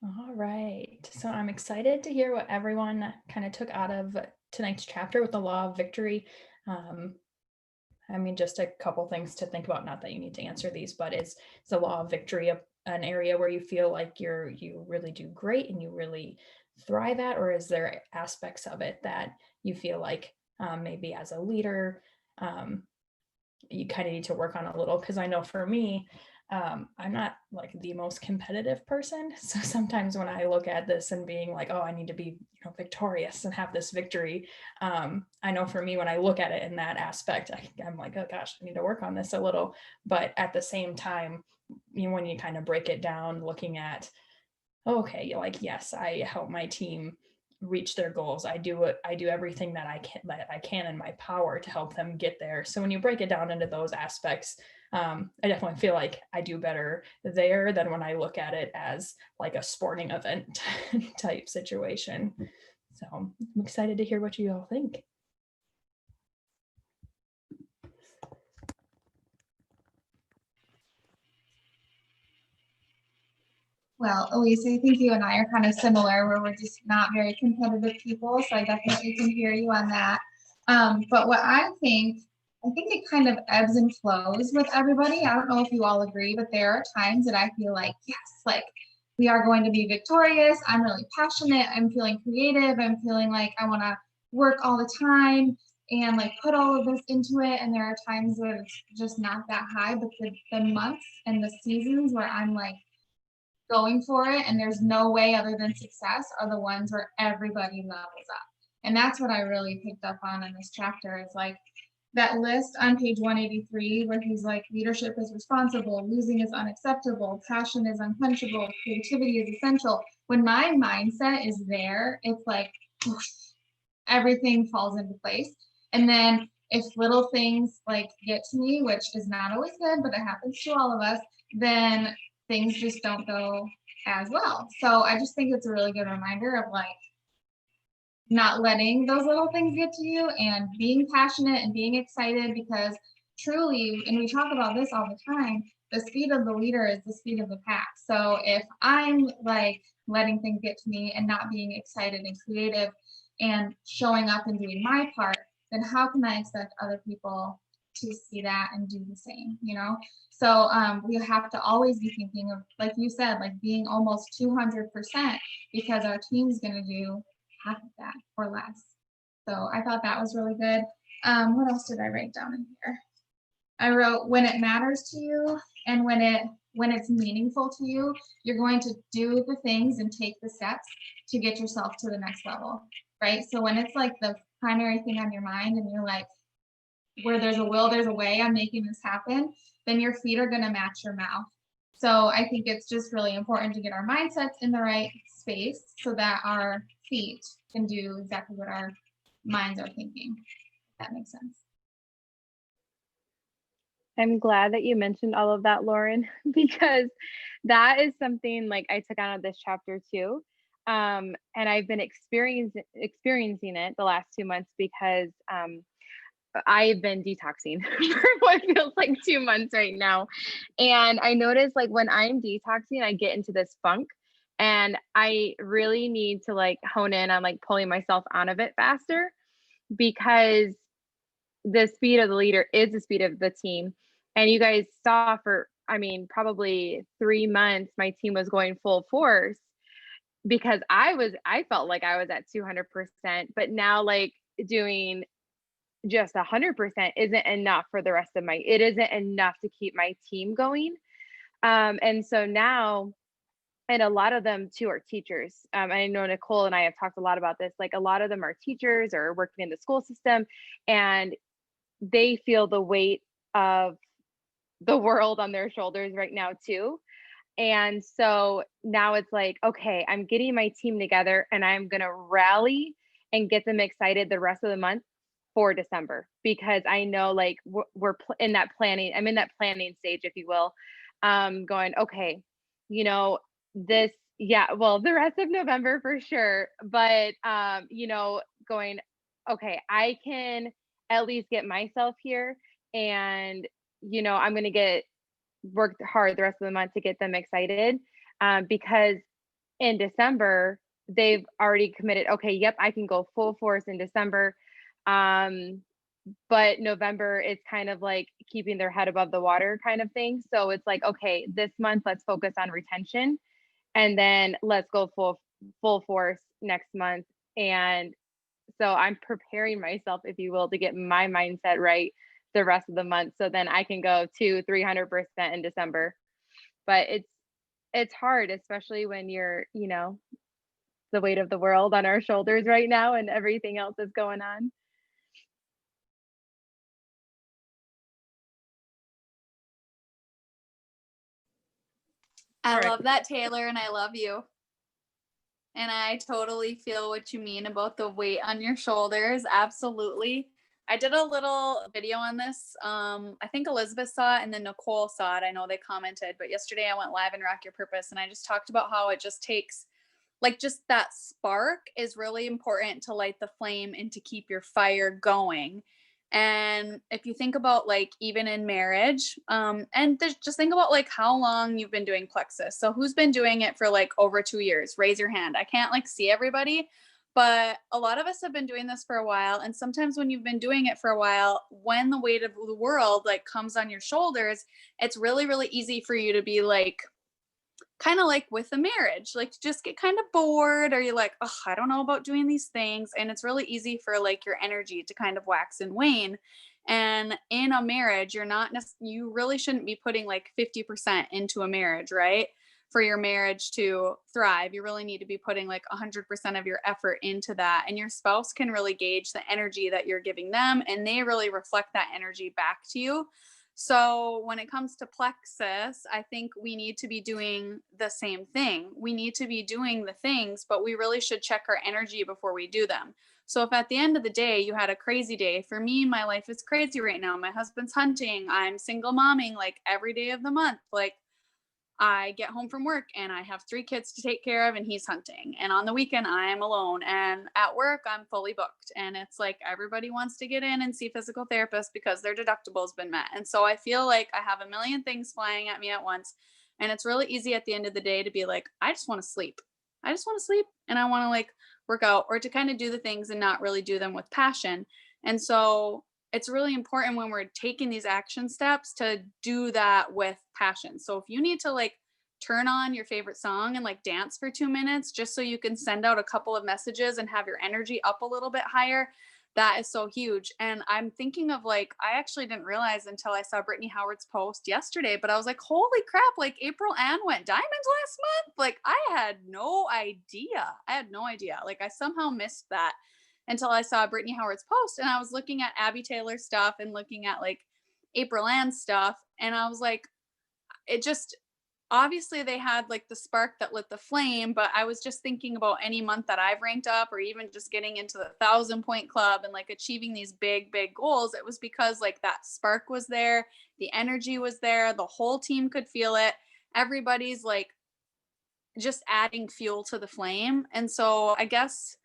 All right. So I'm excited to hear what everyone kind of took out of tonight's chapter with the law of victory. Um, I mean, just a couple things to think about. Not that you need to answer these, but is the law of victory an area where you feel like you really do great and you really thrive at, or is there aspects of it that you feel like maybe as a leader um, you kind of need to work on a little? Because I know for me, I'm not like the most competitive person. So sometimes when I look at this and being like, oh, I need to be, victorious and have this victory. I know for me, when I look at it in that aspect, I'm like, oh gosh, I need to work on this a little. But at the same time, when you kind of break it down, looking at, okay, like, yes, I help my team reach their goals. I do everything that I can in my power to help them get there. So when you break it down into those aspects, I definitely feel like I do better there than when I look at it as like a sporting event type situation. So I'm excited to hear what you all think. Well, Elise, I think you and I are kind of similar where we're just not very competitive people. So I definitely can hear you on that. But what I think it kind of ebbs and flows with everybody. I don't know if you all agree, but there are times that I feel like, yes, like we are going to be victorious. I'm really passionate. I'm feeling creative. I'm feeling like I want to work all the time and like put all of this into it. And there are times where it's just not that high, but the months and the seasons where I'm like, going for it and there's no way other than success are the ones where everybody levels up. And that's what I really picked up on in this chapter is like that list on page 183 where he's like leadership is responsible, losing is unacceptable, passion is unquenchable, creativity is essential. When my mindset is there, it's like whoosh, everything falls into place. And then if little things like get to me, which is not always good, but it happens to all of us, then things just don't go as well. So I just think it's a really good reminder of like not letting those little things get to you and being passionate and being excited because truly, and we talk about this all the time, the speed of the leader is the speed of the pack. So if I'm like letting things get to me and not being excited and creative and showing up and doing my part, then how can I expect other people to see that and do the same, you know? So we have to always be thinking of, like you said, like being almost 200% because our team's going to do half of that or less. So I thought that was really good. What else did I write down in here? I wrote when it matters to you and when it's meaningful to you, you're going to do the things and take the steps to get yourself to the next level, right? So when it's like the primary thing on your mind and you're like, where there's a will, there's a way, I'm making this happen, then your feet are going to match your mouth. So I think it's just really important to get our mindsets in the right space so that our feet can do exactly what our minds are thinking. If that makes sense. I'm glad that you mentioned all of that, Lauren, because that is something like I took out of this chapter too. And I've been experiencing it the last 2 months because I've been detoxing for what feels like 2 months right now. And I notice like when I'm detoxing, I get into this funk and I really need to like hone in on like pulling myself out of it faster because the speed of the leader is the speed of the team. And you guys saw for, I mean, probably 3 months, my team was going full force because I felt like I was at 200%, but now like doing just 100% isn't enough for the rest of it isn't enough to keep my team going. And so now, and a lot of them too are teachers. I know Nicole and I have talked a lot about this. Like a lot of them are teachers or working in the school system, and they feel the weight of the world on their shoulders right now too. And so now it's like, okay, I'm getting my team together and I'm going to rally and get them excited the rest of the month for December because I know like in that planning, I'm in that planning stage, if you will, going, okay, you know, this, yeah, well, the rest of November for sure. But, going, okay, I can at least get myself here and, I'm going to work hard the rest of the month to get them excited because in December, they've already committed, okay, yep, I can go full force in December. But November, it's kind of like keeping their head above the water kind of thing. So it's like, okay, this month, let's focus on retention, and then let's go full force next month. And so I'm preparing myself, if you will, to get my mindset right the rest of the month. So then I can go to 300% in December. But it's hard, especially when you're, the weight of the world on our shoulders right now and everything else is going on. I Correct. love that, Taylor, and I love you. And I totally feel what you mean about the weight on your shoulders. Absolutely. I did a little video on this. I think Elizabeth saw it and then Nicole saw it. I know they commented, but yesterday I went live in Rock Your Purpose and I just talked about how it just takes, like, just that spark is really important to light the flame and to keep your fire going. And if you think about, like, even in marriage, and just think about like how long you've been doing plexus. So who's been doing it for like over 2 years? Raise your hand. I can't like see everybody, but a lot of us have been doing this for a while. And sometimes when you've been doing it for a while, when the weight of the world like comes on your shoulders, it's really, really easy for you to be like, kind of like with a marriage, like just get kind of bored, or you're like, oh, I don't know about doing these things. And it's really easy for like your energy to kind of wax and wane. And in a marriage, you really shouldn't be putting like 50% into a marriage, right? For your marriage to thrive, you really need to be putting like 100% of your effort into that. And your spouse can really gauge the energy that you're giving them, and they really reflect that energy back to you. So when it comes to plexus, I think we need to be doing the same thing. We need to be doing the things, but we really should check our energy before we do them. So if at the end of the day you had a crazy day, for me, my life is crazy right now. My husband's hunting, I'm single momming like every day of the month. Like, I get home from work and I have 3 kids to take care of and he's hunting. And on the weekend, I am alone. And at work, I'm fully booked. And it's like everybody wants to get in and see physical therapists because their deductible has been met. And so I feel like I have a million things flying at me at once. And it's really easy at the end of the day to be like, I just want to sleep. I just want to sleep and I want to like work out, or to kind of do the things and not really do them with passion. And so it's really important when we're taking these action steps to do that with passion. So if you need to like turn on your favorite song and like dance for 2 minutes just so you can send out a couple of messages and have your energy up a little bit higher, that is so huge. And I'm thinking of like, I actually didn't realize until I saw Brittany Howard's post yesterday, but I was like, holy crap, like April Ann went diamond last month. Like I had no idea. Like I somehow missed that until I saw Brittany Howard's post, and I was looking at Abby Taylor's stuff and looking at like April Ann's stuff. And I was like, it just, obviously they had like the spark that lit the flame, but I was just thinking about any month that I've ranked up, or even just getting into the 1,000-point club and like achieving these big, big goals. It was because like that spark was there. The energy was there. The whole team could feel it. Everybody's like just adding fuel to the flame. And so I guess,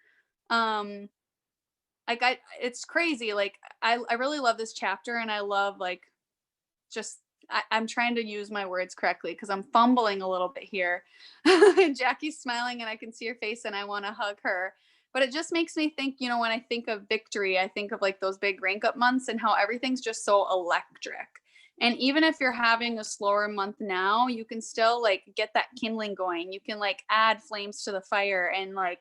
like it's crazy. Like I really love this chapter, and I love like just I'm trying to use my words correctly because I'm fumbling a little bit here. And Jackie's smiling and I can see her face and I want to hug her. But it just makes me think, when I think of victory, I think of like those big rank up months and how everything's just so electric. And even if you're having a slower month now, you can still like get that kindling going. You can like add flames to the fire and like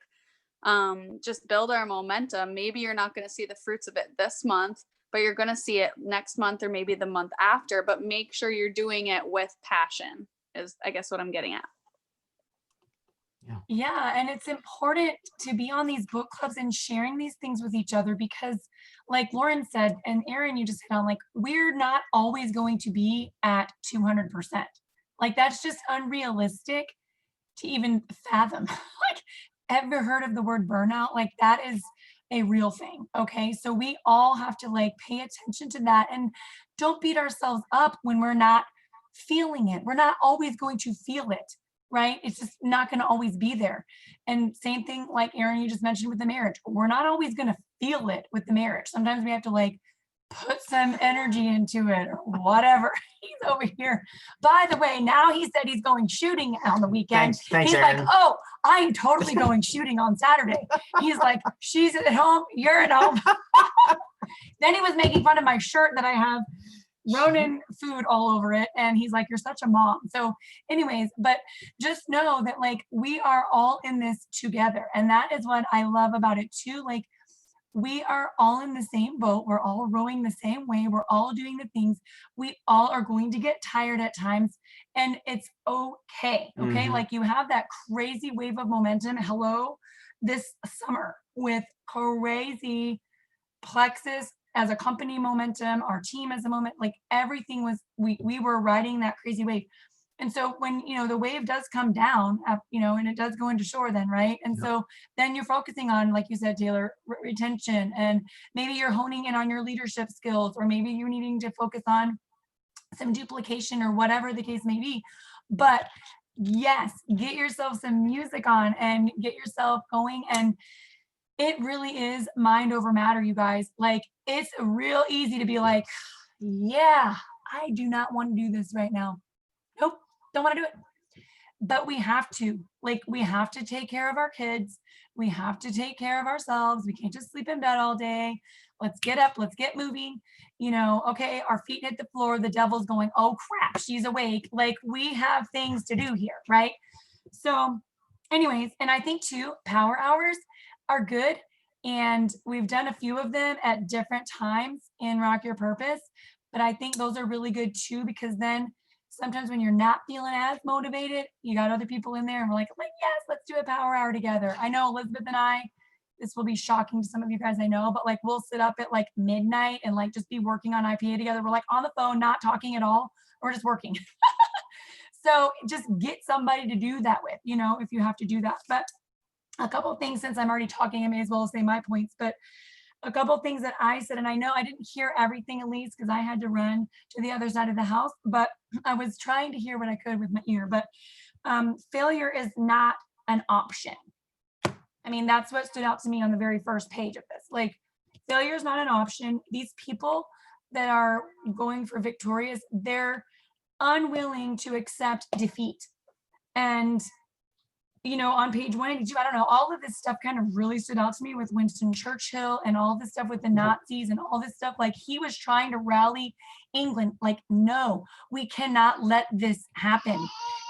just build our momentum. Maybe you're not going to see the fruits of it this month, but you're going to see it next month or maybe the month after. But make sure you're doing it with passion is, I guess, what I'm getting at. Yeah, and it's important to be on these book clubs and sharing these things with each other because, like Lauren said, and Erin, you just hit on, like, we're not always going to be at 200%. Like, that's just unrealistic to even fathom. Like, ever heard of the word burnout? Like, that is a real thing. Okay. So we all have to like pay attention to that and don't beat ourselves up when we're not feeling it. We're not always going to feel it, right? It's just not going to always be there. And same thing, like Erin, you just mentioned with the marriage. We're not always going to feel it with the marriage. Sometimes we have to like put some energy into it or whatever. He's over here. By the way, now he said he's going shooting on the weekend. Thanks, He's Aaron. like, oh, I'm totally going shooting on Saturday. He's like, she's at home, you're at home. Then he was making fun of my shirt that I have Ronin food all over it. And he's like, you're such a mom. So anyways, but just know that like we are all in this together. And that is what I love about it too. Like we are all in the same boat. We're all rowing the same way. We're all doing the things. We all are going to get tired at times and it's okay. Okay. Mhm. Like you have that crazy wave of momentum. Hello, this summer with crazy Plexus as a company momentum, our team as a moment, like everything was, we were riding that crazy wave. And so when, you know, the wave does come down, you know, and it does go into shore then, right? And Yep. so then you're focusing on, like you said, Taylor, retention, and maybe you're honing in on your leadership skills, or maybe you're needing to focus on some duplication or whatever the case may be. But yes, get yourself some music on and get yourself going. And it really is mind over matter, you guys. Like it's real easy to be like, yeah, I do not want to do this right now. Nope, don't want to do it. But we have to, like, we have to take care of our kids. We have to take care of ourselves. We can't just sleep in bed all day. Let's get up, let's get moving. You know, okay, our feet hit the floor. The devil's going, oh crap, she's awake. Like we have things to do here, right? So anyways, and I think too, power hours are good. And we've done a few of them at different times in Rock Your Purpose. But I think those are really good too, because then sometimes when you're not feeling as motivated, you got other people in there and we're like, yes, let's do a power hour together. I know Elizabeth and I, this will be shocking to some of you guys I know, but like we'll sit up at like midnight and like just be working on IPA together. We're like on the phone, not talking at all. We're just working. So just get somebody to do that with, you know, if you have to do that. But a couple of things, since I'm already talking, I may as well say my points, but a couple of things that I said, and I know I didn't hear everything, Elise, because I had to run to the other side of the house, but I was trying to hear what I could with my ear. But failure is not an option. I mean, that's what stood out to me on the very first page of this. Like, failure is not an option. These people that are going for victorious, they're unwilling to accept defeat. And you know, on page 182, I don't know, all of this stuff kind of really stood out to me with Winston Churchill and all this stuff with the Nazis and all this stuff. Like he was trying to rally England. Like, no, we cannot let this happen.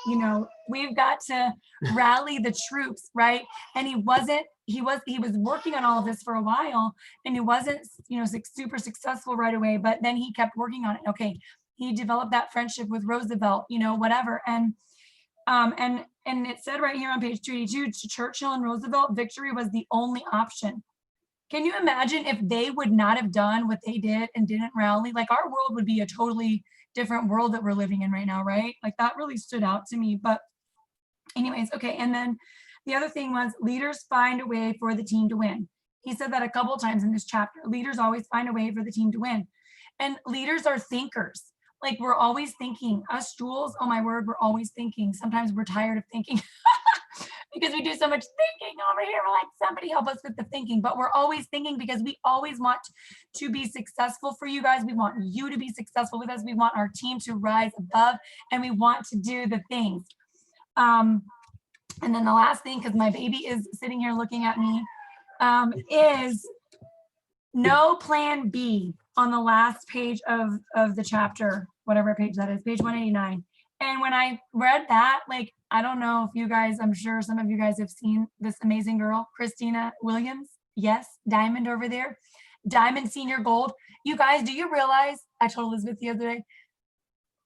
You know, we've got to rally the troops, right? And he was working on all of this for a while, and he wasn't, you know, super successful right away, but then he kept working on it. Okay, he developed that friendship with Roosevelt, you know, whatever. And it said right here on page 282, to Churchill and Roosevelt, victory was the only option. Can you imagine if they would not have done what they did and didn't rally? Like our world would be a totally different world that we're living in right now, right? Like that really stood out to me. But anyways, okay. And then the other thing was leaders find a way for the team to win. He said that a couple of times in this chapter. Leaders always find a way for the team to win. And leaders are thinkers. Like we're always thinking. Us Jules, oh my word, we're always thinking. Sometimes we're tired of thinking because we do so much thinking over here. We're like, somebody help us with the thinking. But we're always thinking because we always want to be successful for you guys. We want you to be successful with us. We want our team to rise above, and we want to do the things. And then the last thing, because my baby is sitting here looking at me, is no plan B on the last page of the chapter, whatever page that is, page 189. And when I read that, like, I don't know if you guys, I'm sure some of you guys have seen this amazing girl, Christina Williams. Yes, Diamond over there. Diamond Senior Gold. You guys, do you realize, I told Elizabeth the other day,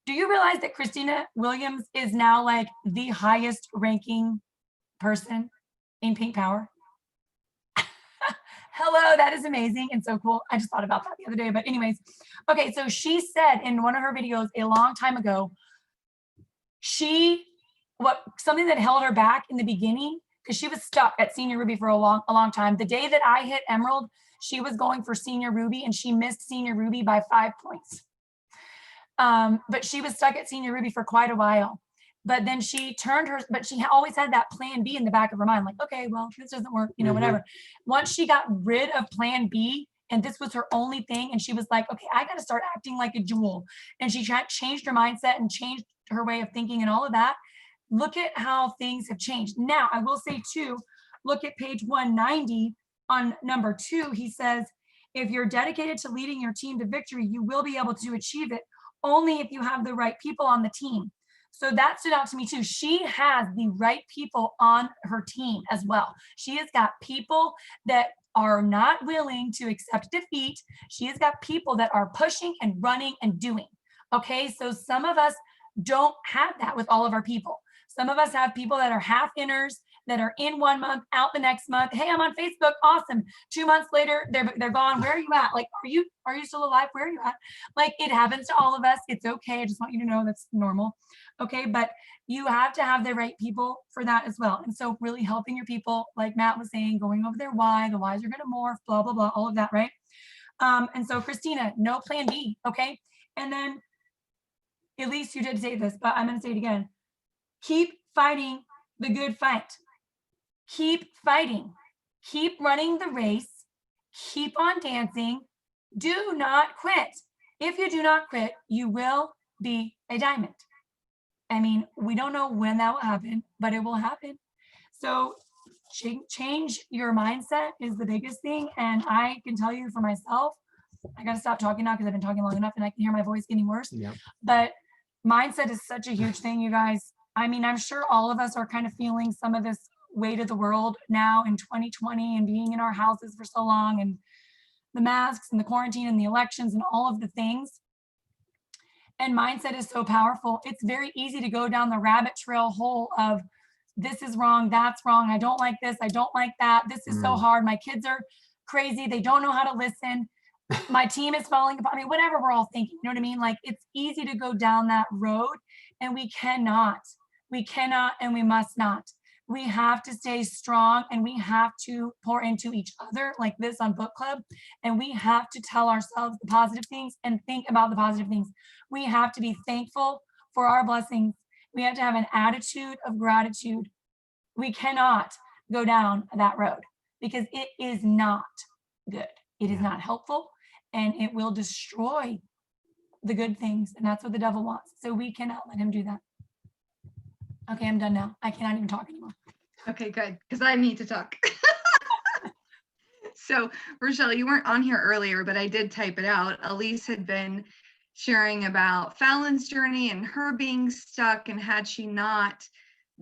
do you realize that Christina Williams is now like the highest ranking person in Pink Power? Hello, that is amazing and so cool. I just thought about that the other day, but anyways. Okay, so she said in one of her videos a long time ago, something that held her back in the beginning, because she was stuck at Senior Ruby for a long time. The day that I hit Emerald, she was going for Senior Ruby and she missed Senior Ruby by 5 points. But she was stuck at Senior Ruby for quite a while. But then she but she always had that plan B in the back of her mind, like, okay, well, this doesn't work, you know, whatever. Once she got rid of plan B and this was her only thing. And she was like, okay, I got to start acting like a jewel. And she changed her mindset and changed her way of thinking and all of that. Look at how things have changed. Now, I will say too, look at page 190 on number 2. He says, if you're dedicated to leading your team to victory, you will be able to achieve it only if you have the right people on the team. So that stood out to me too. She has the right people on her team as well. She has got people that are not willing to accept defeat. She has got people that are pushing and running and doing. Okay, so some of us don't have that with all of our people. Some of us have people that are half inners, that are in 1 month, out the next month. Hey, I'm on Facebook. Awesome. 2 months later, they're gone. Where are you at? Like, are you still alive? Where are you at? Like, it happens to all of us. It's okay. I just want you to know that's normal. Okay, but you have to have the right people for that as well. And so really helping your people, like Matt was saying, going over their why, the whys are going to morph, blah, blah, blah, all of that, right? And so Christina, no plan B, okay? And then, at least you did say this, but I'm going to say it again. Keep fighting the good fight. Keep fighting. Keep running the race. Keep on dancing. Do not quit. If you do not quit, you will be a diamond. I mean, we don't know when that will happen, but it will happen. So change your mindset is the biggest thing. And I can tell you for myself, I got to stop talking now because I've been talking long enough and I can hear my voice getting worse. Yep. But mindset is such a huge thing, you guys. I mean, I'm sure all of us are kind of feeling some of this weight of the world now in 2020 and being in our houses for so long and the masks and the quarantine and the elections and all of the things. And mindset is so powerful. It's very easy to go down the rabbit trail hole of this is wrong, that's wrong, I don't like this, I don't like that, this is so hard, my kids are crazy, they don't know how to listen, my team is falling apart. I mean, whatever we're all thinking, you know what I mean? Like, it's easy to go down that road, and we cannot, and we must not. We have to stay strong, and we have to pour into each other like this on book club. And we have to tell ourselves the positive things and think about the positive things. We have to be thankful for our blessings. We have to have an attitude of gratitude. We cannot go down that road because it is not good. It is not helpful, and it will destroy the good things. And that's what the devil wants. So we cannot let him do that. Okay, I'm done now. I cannot even talk anymore. Okay, good, because I need to talk. So, Rochelle, you weren't on here earlier, but I did type it out. Elise had been sharing about Fallon's journey and her being stuck, and had she not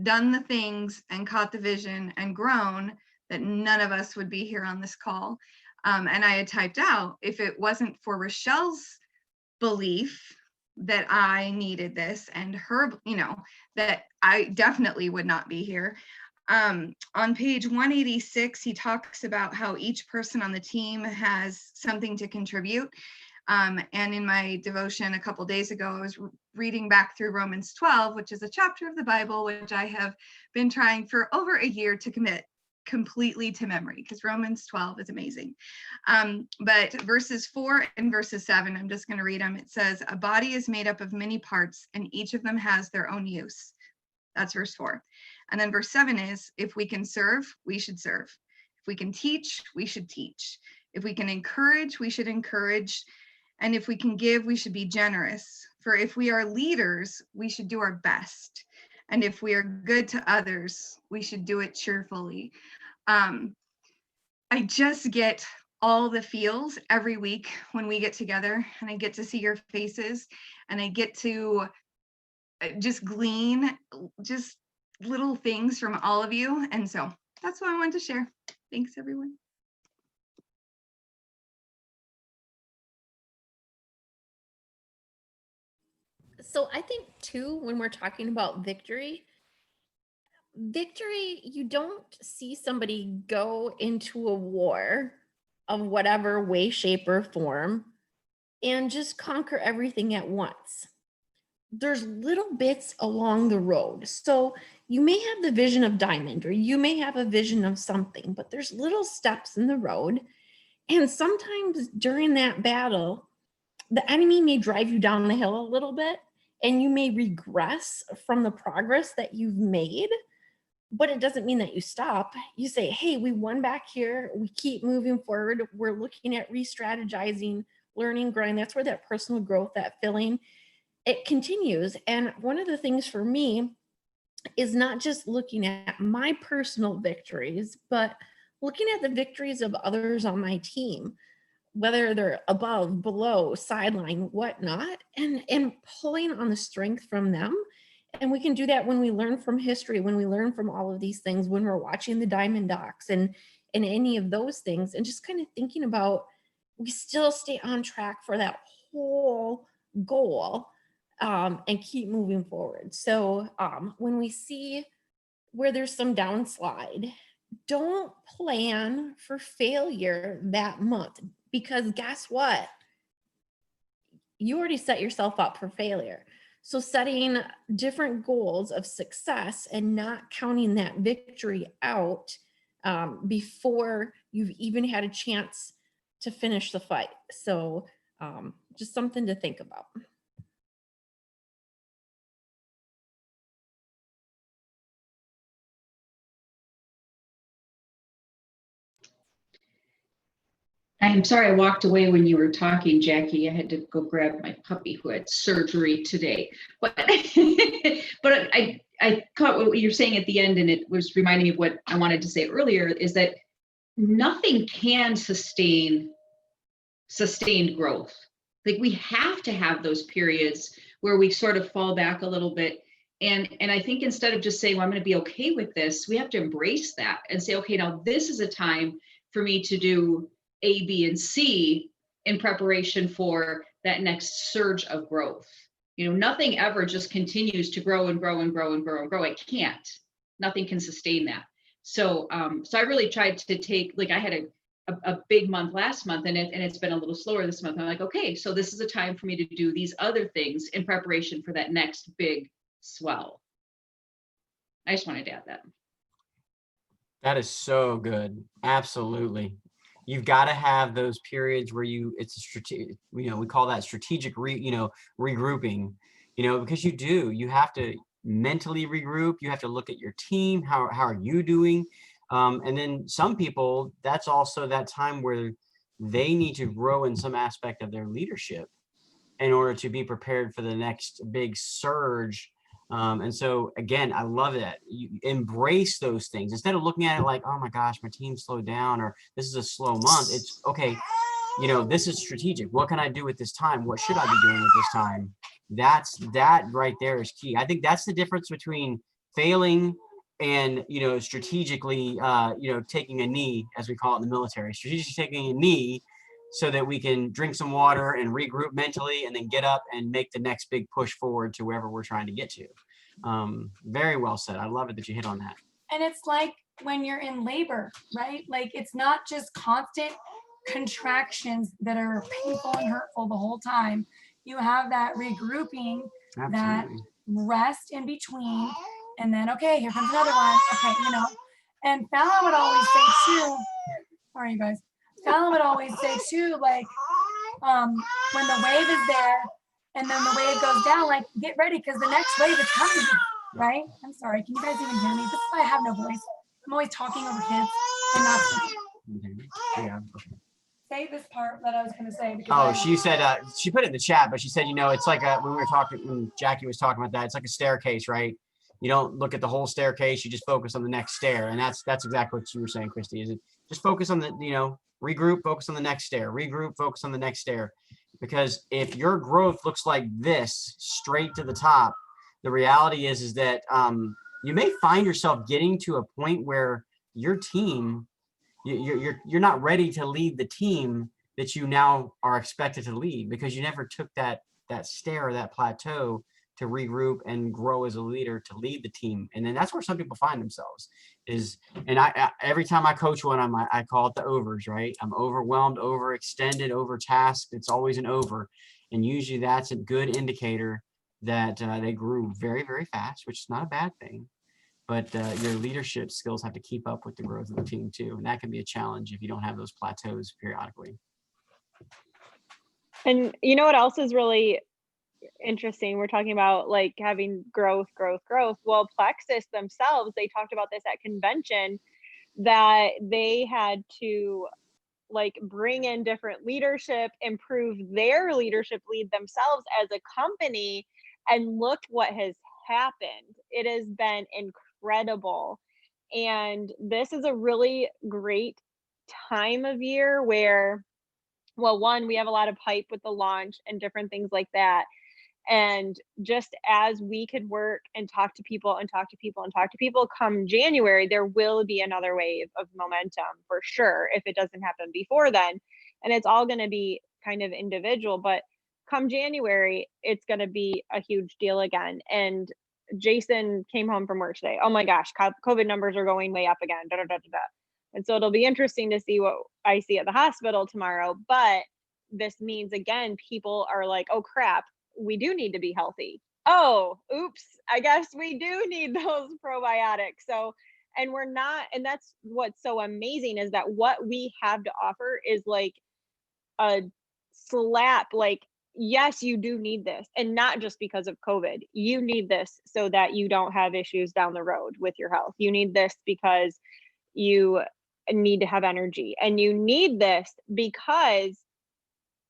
done the things and caught the vision and grown, that none of us would be here on this call. And I had typed out, if it wasn't for Rochelle's belief that I needed this and her, that I definitely would not be here. On page 186, he talks about how each person on the team has something to contribute. And in my devotion a couple days ago, I was reading back through Romans 12, which is a chapter of the Bible, which I have been trying for over a year to commit completely to memory, because Romans 12 is amazing. But verses 4 and verses 7, I'm just going to read them. It says, a body is made up of many parts, and each of them has their own use. That's verse 4. And then verse 7 is, if we can serve, we should serve. If we can teach, we should teach. If we can encourage, we should encourage. And if we can give, we should be generous. For if we are leaders, we should do our best. And if we are good to others, we should do it cheerfully. I just get all the feels every week when we get together, and I get to see your faces, and I get to just glean just little things from all of you. And so that's what I wanted to share. Thanks, everyone. So I think too, when we're talking about victory, you don't see somebody go into a war of whatever way, shape, or form and just conquer everything at once. There's little bits along the road. So you may have the vision of diamond, or you may have a vision of something, but there's little steps in the road. And sometimes during that battle, the enemy may drive you down the hill a little bit, and you may regress from the progress that you've made. but it doesn't mean that you stop. You say, hey, we won back here. We keep moving forward. We're looking at re-strategizing, learning, growing. That's where that personal growth, that filling, it continues. And one of the things for me is not just looking at my personal victories, but looking at the victories of others on my team, whether they're above, below, sideline, whatnot, and pulling on the strength from them. And we can do that when we learn from history, when we learn from all of these things, when we're watching the Diamond Docs and any of those things, and just kind of thinking about, we still stay on track for that whole goal, and keep moving forward. So when we see where there's some downslide, don't plan for failure that month, because guess what? You already set yourself up for failure. So setting different goals of success and not counting that victory out before you've even had a chance to finish the fight. So just something to think about. I'm sorry I walked away when you were talking, Jackie. I had to go grab my puppy who had surgery today. But but I caught what you're saying at the end, and it was reminding me of what I wanted to say earlier, is that nothing can sustain sustained growth. Like, we have to have those periods where we sort of fall back a little bit. And I think instead of just saying, well, I'm going to be okay with this, we have to embrace that and say, okay, now this is a time for me to do A, B, and C in preparation for that next surge of growth. You know, nothing ever just continues to grow and grow and grow and grow and grow. It can't. Nothing can sustain that. So so I really tried to take, like, I had a big month last month, and it's been a little slower this month. I'm like, okay, so this is a time for me to do these other things in preparation for that next big swell. I just wanted to add that. That is so good. Absolutely. You've got to have those periods where it's a strategic, we call that strategic regrouping, because you have to mentally regroup. You have to look at your team. How are you doing? And then some people, that's also that time where they need to grow in some aspect of their leadership in order to be prepared for the next big surge. And so again, I love that you embrace those things instead of looking at it like, oh my gosh, my team slowed down, or this is a slow month. It's okay. This is strategic. What can I do with this time? What should I be doing with this time? That right there is key. I think that's the difference between failing and, strategically, taking a knee, as we call it in the military, strategically taking a knee so that we can drink some water and regroup mentally and then get up and make the next big push forward to wherever we're trying to get to. Very well said. I love it that you hit on that. And it's like when you're in labor, right? Like, it's not just constant contractions that are painful and hurtful the whole time. You have that regrouping, Absolutely. that rest in between, and then, okay, here comes another one. Okay, and Fallon would always say too, sorry you guys, Fallon would always say too, like, when the wave is there and then the wave goes down, like, get ready because the next wave is coming, right? I'm sorry, can you guys even hear me? This is why I have no voice. I'm always talking over kids and not speaking. Yeah. Say this part that I was going to say. Because she said, she put it in the chat, but she said, it's like when Jackie was talking about that, it's like a staircase, right? You don't look at the whole staircase, you just focus on the next stair. And that's exactly what you were saying, Christy, is it just focus on the, regroup, focus on the next stair, regroup, focus on the next stair. Because if your growth looks like this straight to the top, the reality is that you may find yourself getting to a point where your team, you're not ready to lead the team that you now are expected to lead, because you never took that stair or that plateau to regroup and grow as a leader to lead the team. And then that's where some people find themselves and I every time I coach one, I call it the overs, right? I'm overwhelmed, overextended, overtasked. It's always an over. And usually that's a good indicator that they grew very, very fast, which is not a bad thing. But your leadership skills have to keep up with the growth of the team too. And that can be a challenge if you don't have those plateaus periodically. And you know what else is really interesting. We're talking about like having growth. Well, Plexus themselves, they talked about this at convention, that they had to like bring in different leadership, improve their leadership, lead themselves as a company, and look what has happened. It has been incredible. And this is a really great time of year where, well, one, we have a lot of hype with the launch and different things like that. And just as we could work and talk to people and talk to people and talk to people, come January, there will be another wave of momentum for sure if it doesn't happen before then. And it's all going to be kind of individual, but come January, it's going to be a huge deal again. And Jason came home from work today. Oh my gosh, COVID numbers are going way up again. Da, da, da, da, da. And so it'll be interesting to see what I see at the hospital tomorrow. But this means, again, people are like, oh crap, we do need to be healthy. Oh, oops, I guess we do need those probiotics. So, and we're not, and that's what's so amazing is that what we have to offer is like a slap, like, yes, you do need this. And not just because of COVID. You need this so that you don't have issues down the road with your health. You need this because you need to have energy. And you need this because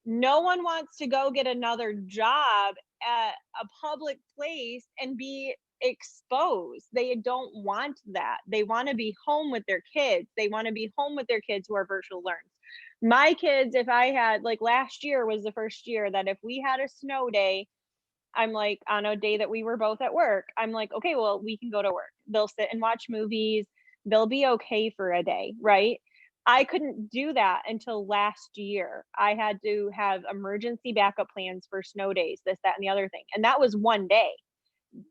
no one wants to go get another job at a public place and be exposed. They don't want that. They want to be home with their kids. They want to be home with their kids who are virtual learners. My kids, if I had, like last year was the first year that if we had a snow day, I'm like, on a day that we were both at work, I'm like, okay, well, we can go to work. They'll sit and watch movies. They'll be okay for a day, right? I couldn't do that until last year. I had to have emergency backup plans for snow days, this, that, and the other thing. And that was one day,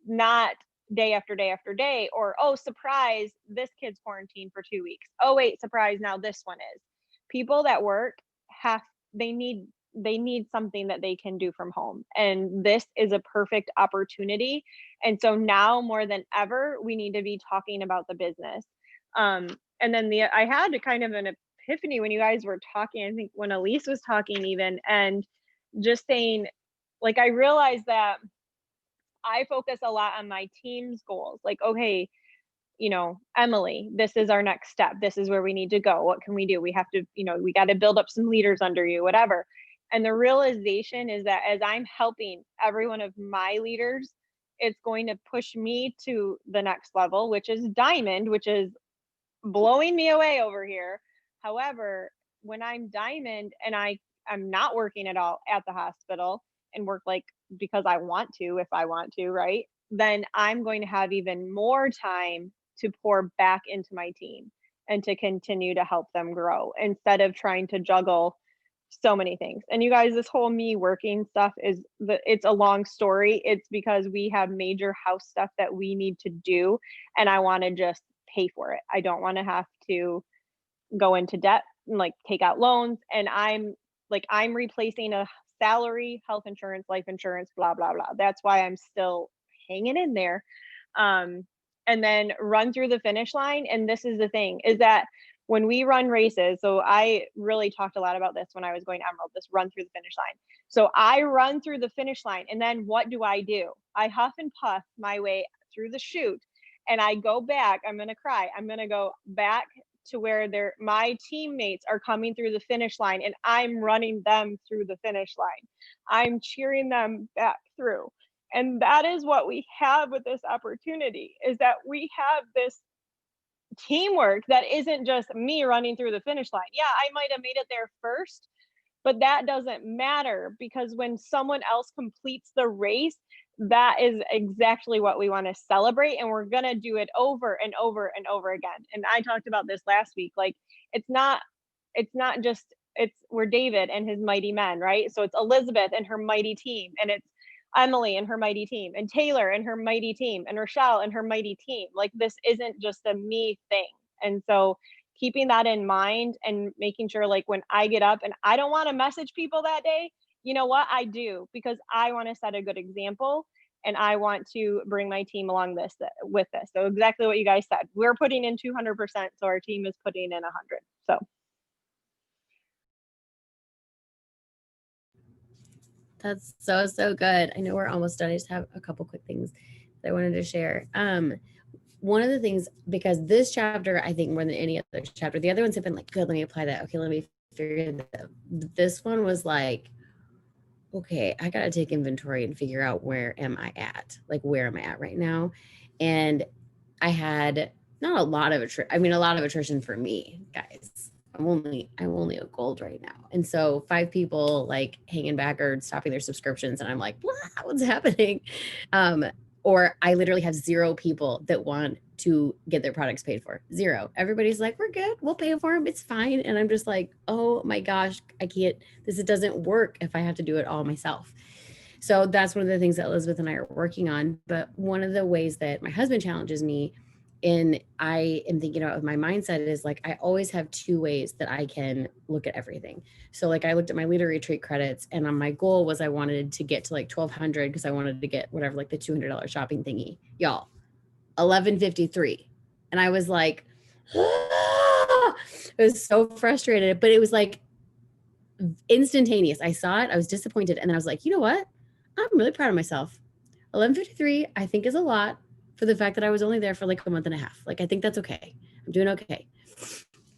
not day after day after day, or, oh, surprise, this kid's quarantined for 2 weeks. Oh, wait, surprise, now this one is. People that work they need something that they can do from home. And this is a perfect opportunity. And so now more than ever, we need to be talking about the business. And then I had kind of an epiphany when you guys were talking, I think when Elise was talking even, and just saying, like, I realized that I focus a lot on my team's goals. Like, okay, Emily, this is our next step. This is where we need to go. What can we do? We have to, we got to build up some leaders under you, whatever. And the realization is that as I'm helping every one of my leaders, it's going to push me to the next level, which is diamond, which is blowing me away over here. However, when I'm diamond and I'm not working at all at the hospital and work like because I want to, if I want to, right? Then I'm going to have even more time to pour back into my team and to continue to help them grow instead of trying to juggle so many things. And you guys, this whole me working stuff it's a long story. It's because we have major house stuff that we need to do, and I want to just pay for it. I don't want to have to go into debt and like take out loans. And I'm replacing a salary, health insurance, life insurance, blah, blah, blah. That's why I'm still hanging in there. And then run through the finish line. And this is the thing, is that when we run races, so I really talked a lot about this when I was going Emerald, this run through the finish line. So I run through the finish line, and then what do? I huff and puff my way through the chute, and I go back. I'm going to cry. I'm going to go back to where my teammates are coming through the finish line, and I'm running them through the finish line. I'm cheering them back through. And that is what we have with this opportunity, is that we have this teamwork that isn't just me running through the finish line. Yeah, I might have made it there first, but that doesn't matter, because when someone else completes the race, that is exactly what we want to celebrate. And we're going to do it over and over and over again. And I talked about this last week. Like, we're David and his mighty men, right? So it's Elizabeth and her mighty team, and it's Emily and her mighty team, and Taylor and her mighty team, and Rochelle and her mighty team. Like, this isn't just a me thing. And so keeping that in mind and making sure, like, when I get up and I don't want to message people that day, you know what? I do, because I want to set a good example, and I want to bring my team along with this. So exactly what you guys said. We're putting in 200%, so our team is putting in 100. So That's so, so good. I know we're almost done. I just have a couple quick things that I wanted to share. One of the things, because this chapter, I think more than any other chapter, the other ones have been like, good, let me apply that. Okay, let me figure that. This one was like, okay, I got to take inventory and figure out where am I at? Like, where am I at right now? And I had not a lot of attrition. I mean, a lot of attrition for me, guys. I'm only a gold right now. And so 5 people like hanging back or stopping their subscriptions. And I'm like, what's happening? Or I literally have 0 people that want to get their products paid for. 0. Everybody's like, we're good. We'll pay for them. It's fine. And I'm just like, oh my gosh, I can't, this doesn't work if I have to do it all myself. So that's one of the things that Elizabeth and I are working on. But one of the ways that my husband challenges me, and I am thinking about my mindset, is like, I always have 2 ways that I can look at everything. So like I looked at my leader retreat credits, and my goal was I wanted to get to like 1,200 because I wanted to get whatever, like the $200 shopping thingy. Y'all, 1153. And I was like, I was so frustrated, but it was like instantaneous. I saw it, I was disappointed. And then I was like, you know what? I'm really proud of myself. 1153, I think, is a lot for the fact that I was only there for like a month and a half. Like, I think that's okay. I'm doing okay.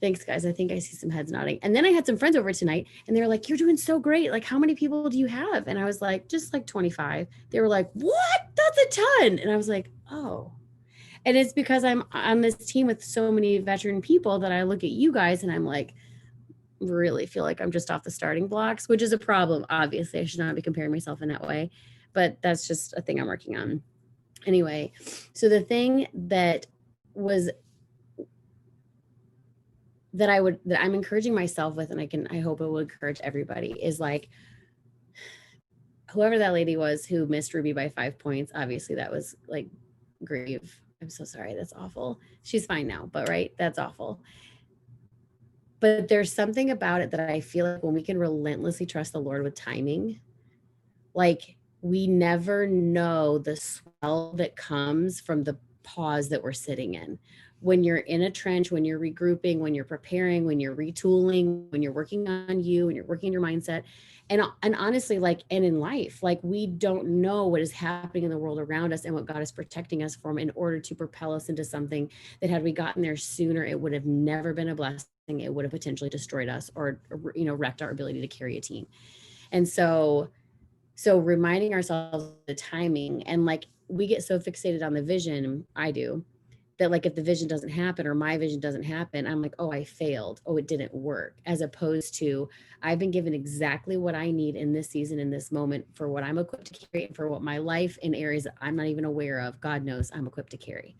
Thanks, guys. I think I see some heads nodding. And then I had some friends over tonight and they were like, you're doing so great. Like, how many people do you have? And I was like, just like 25. They were like, what? That's a ton. And I was like, oh. And it's because I'm on this team with so many veteran people that I look at you guys and I'm like, really feel like I'm just off the starting blocks, which is a problem. Obviously, I should not be comparing myself in that way, but that's just a thing I'm working on. Anyway, so the thing that I'm encouraging myself with, and I hope it will encourage everybody, is like, whoever that lady was who missed Ruby by 5 points, obviously that was like grief. I'm so sorry. That's awful. She's fine now, but right, that's awful. But there's something about it that I feel like when we can relentlessly trust the Lord with timing, like, we never know the swell that comes from the pause that we're sitting in. When you're in a trench, when you're regrouping, when you're preparing, when you're retooling, when you're working on you, when you're working on your mindset. And honestly, like, and in life, like, we don't know what is happening in the world around us and what God is protecting us from in order to propel us into something that, had we gotten there sooner, it would have never been a blessing. It would have potentially destroyed us or, wrecked our ability to carry a team. And so reminding ourselves of the timing, and like, we get so fixated on the vision, I do, that like, if the vision doesn't happen or my vision doesn't happen, I'm like, oh, I failed. Oh, it didn't work. As opposed to, I've been given exactly what I need in this season, in this moment, for what I'm equipped to carry, and for what my life in areas that I'm not even aware of, God knows I'm equipped to carry.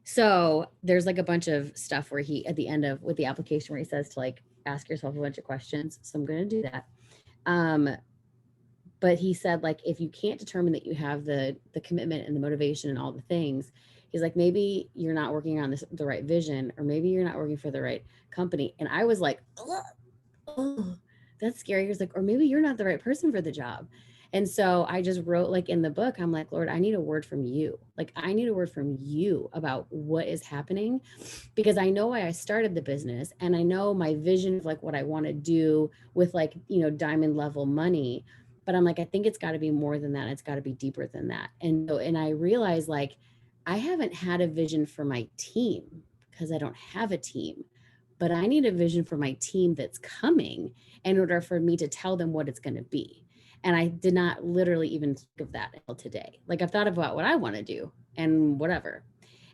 So there's like a bunch of stuff where he, at the end of with the application, where he says to like ask yourself a bunch of questions. So I'm going to do that. But he said, like, if you can't determine that you have the commitment and the motivation and all the things, he's like, maybe you're not working on the right vision, or maybe you're not working for the right company. And I was like, oh, that's scary. He was like, or maybe you're not the right person for the job. And so I just wrote, like, in the book, I'm like, Lord, I need a word from you. Like, I need a word from you about what is happening, because I know why I started the business, and I know my vision of like what I want to do with, like, diamond level money. But I'm like, I think it's got to be more than that. It's got to be deeper than that. And I realized, like, I haven't had a vision for my team because I don't have a team, but I need a vision for my team that's coming in order for me to tell them what it's going to be. And I did not literally even think of that until today. Like, I've thought about what I want to do and whatever.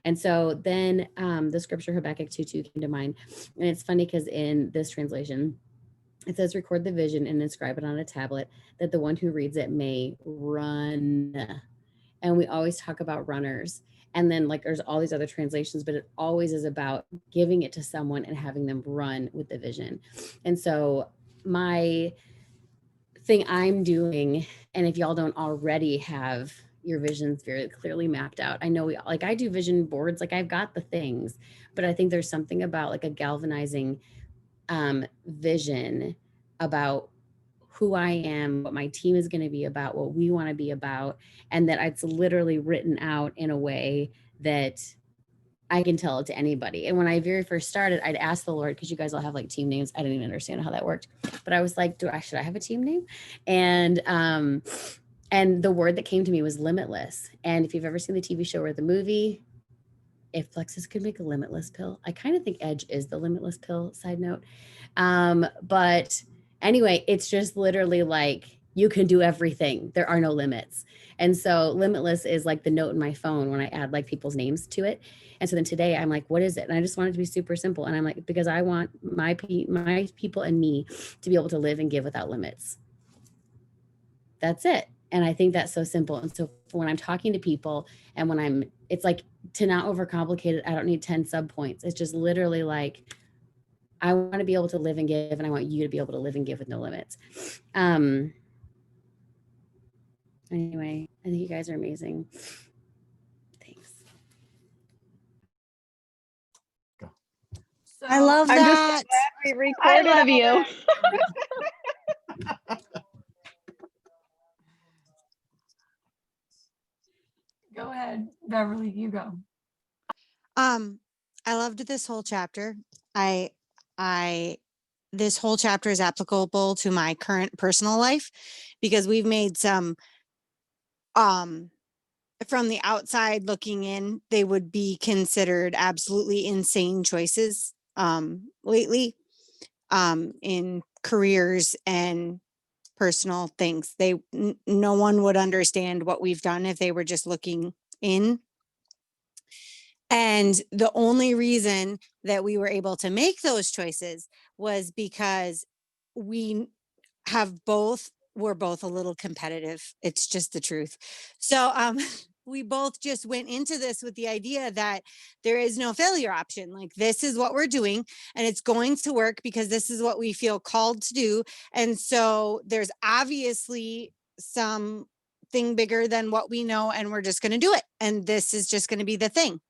And so then the scripture Habakkuk 2:2 came to mind. And it's funny because in this translation, it says, record the vision and inscribe it on a tablet, that the one who reads it may run. And we always talk about runners. And then, like, there's all these other translations, but it always is about giving it to someone and having them run with the vision. And so my thing I'm doing, and if y'all don't already have your visions very clearly mapped out, I know I do vision boards, like, I've got the things, but I think there's something about like a galvanizing vision about who I am, what my team is going to be about, what we want to be about, and that it's literally written out in a way that I can tell it to anybody. And when I very first started, I'd ask the Lord, because you guys all have like team names. I didn't even understand how that worked, but I was like, should I have a team name? And the word that came to me was limitless. And if you've ever seen the TV show or the movie, if Plexus could make a limitless pill, I kind of think Edge is the limitless pill, side note. But anyway, it's just literally like, you can do everything. There are no limits. And so limitless is like the note in my phone when I add like people's names to it. And so then today I'm like, what is it? And I just want it to be super simple. And I'm like, because I want my people and me to be able to live and give without limits. That's it. And I think that's so simple. And so when I'm talking to people and when it's like, to not overcomplicate it, I don't need 10 sub points. It's just literally like, I want to be able to live and give, and I want you to be able to live and give with no limits. Anyway, I think you guys are amazing. Thanks. I love I'm just so that. glad we recorded of you. Go ahead, Beverly, you go. I loved this whole chapter. This whole chapter is applicable to my current personal life because we've made some, from the outside looking in, they would be considered absolutely insane choices, lately, in careers and personal things. No one would understand what we've done if they were just looking in. And the only reason that we were able to make those choices was because we're both a little competitive. It's just the truth. So we both just went into this with the idea that there is no failure option. Like, this is what we're doing and it's going to work because this is what we feel called to do. And so there's obviously something bigger than what we know, and we're just going to do it. And this is just going to be the thing.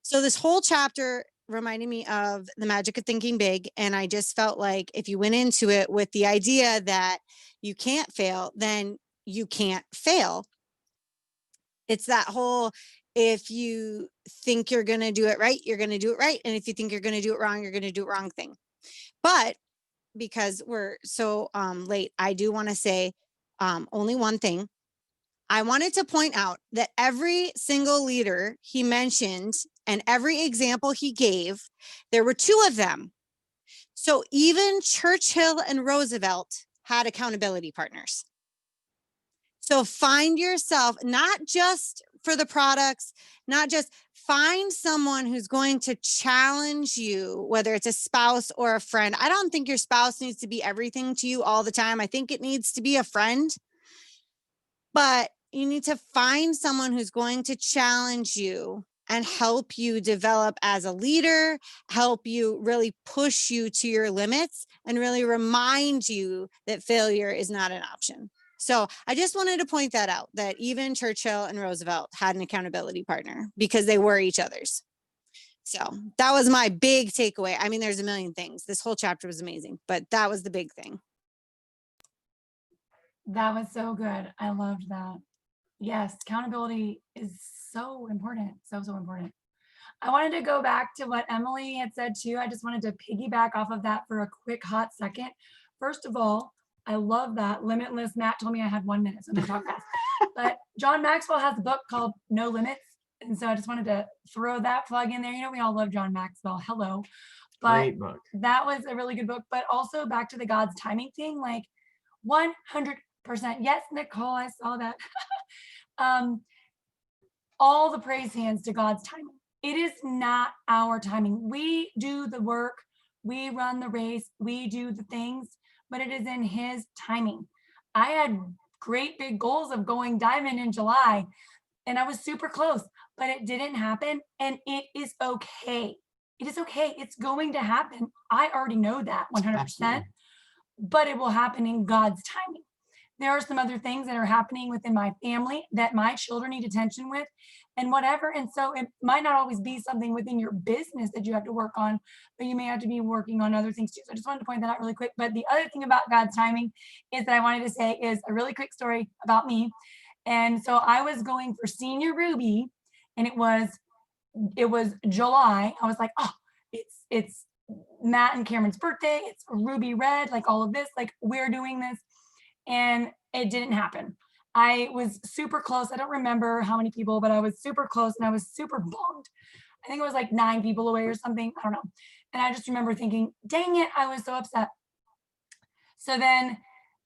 So this whole chapter reminded me of the magic of thinking big. And I just felt like if you went into it with the idea that you can't fail, then you can't fail. It's that whole, if you think you're going to do it right, you're going to do it right. And if you think you're going to do it wrong, you're going to do it wrong thing. But because we're so late, I do want to say only one thing. I wanted to point out that every single leader he mentioned and every example he gave, there were two of them. So even Churchill and Roosevelt had accountability partners. So find yourself, not just for the products, not just find someone who's going to challenge you, whether it's a spouse or a friend. I don't think your spouse needs to be everything to you all the time. I think it needs to be a friend. But you need to find someone who's going to challenge you and help you develop as a leader, help you really push you to your limits, and really remind you that failure is not an option. So I just wanted to point that out, that even Churchill and Roosevelt had an accountability partner because they were each other's. So that was my big takeaway. I mean, there's a million things. This whole chapter was amazing, but that was the big thing. That was so good. I loved that. Yes, accountability is so important. So important. I wanted to go back to what Emily had said too. I just wanted to piggyback off of that for a quick hot second. First of all, I love that. Limitless. Matt told me I had 1 minute, so I'm gonna talk fast. But John Maxwell has a book called No Limits. And so I just wanted to throw that plug in there. You know, we all love John Maxwell. Hello. But Great book. that was a really good book. But also back to the God's timing thing, like 100%. Yes, Nicole, I saw that. All the praise hands to God's timing. It is not our timing. We do the work, we run the race, we do the things, but it is in His timing. I had great big goals of going diamond in July, and I was super close, but it didn't happen, and it is okay. It is okay. It's going to happen. I already know that 100%, Absolutely. but it will happen in God's timing. There are some other things that are happening within my family that my children need attention with and whatever. And so it might not always be something within your business that you have to work on, but you may have to be working on other things too. So I just wanted to point that out really quick. But the other thing about God's timing is that I wanted to say is a really quick story about me. And so I was going for Senior Ruby, and it was it was July, I was like, oh, it's Matt and Cameron's birthday. It's Ruby Red, like all of this, like we're doing this. And it didn't happen. I was super close. I don't remember how many people, but I was super close and I was super bummed. I think it was like 9 people away or something. I don't know. And I just remember thinking, dang it, I was so upset. So then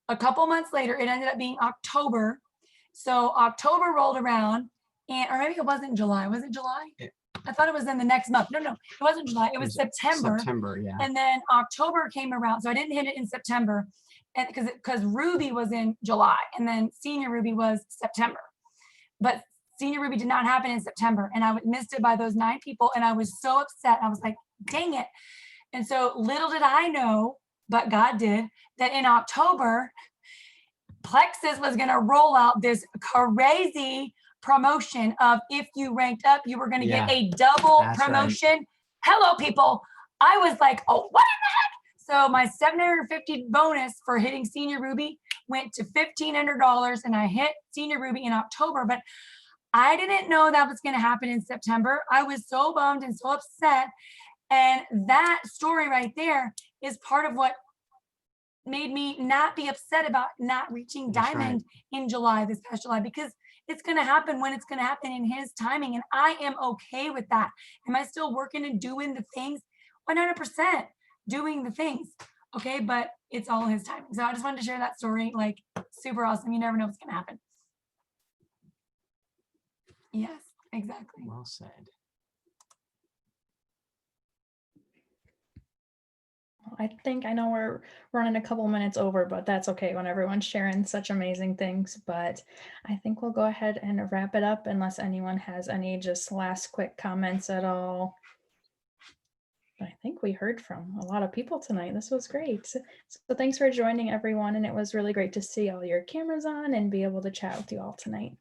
a couple months later, it ended up being October. So October rolled around, and or maybe it wasn't July. Was it July? Yeah. I thought it was in the next month. No, it wasn't July. It was September. September, yeah. And then October came around. So I didn't hit it in September. And because Ruby was in July, and then Senior Ruby was September. But Senior Ruby did not happen in September, and I missed it by those 9 people, and I was so upset. I was like, dang it. And so little did I know, but God did, that in October, Plexus was going to roll out this crazy promotion of if you ranked up, you were going to get a double That's right. promotion. Hello, people. I was like, oh, what in the heck? So my $750 bonus for hitting Senior Ruby went to $1,500, and I hit Senior Ruby in October, but I didn't know that was going to happen in September. I was so bummed and so upset. And that story right there is part of what made me not be upset about not reaching That's Diamond in July, this past July, because it's going to happen when it's going to happen in his timing. And I am okay with that. Am I still working and doing the things? 100% doing the things. Okay. But it's all his timing. So I just wanted to share that story. Like, super awesome. You never know what's going to happen. Yes, exactly. Well said. I think I know we're running a couple minutes over, but that's okay when everyone's sharing such amazing things. But I think we'll go ahead and wrap it up unless anyone has any just last quick comments at all. But I think we heard from a lot of people tonight. This was great. So thanks for joining everyone. And it was really great to see all your cameras on and be able to chat with you all tonight.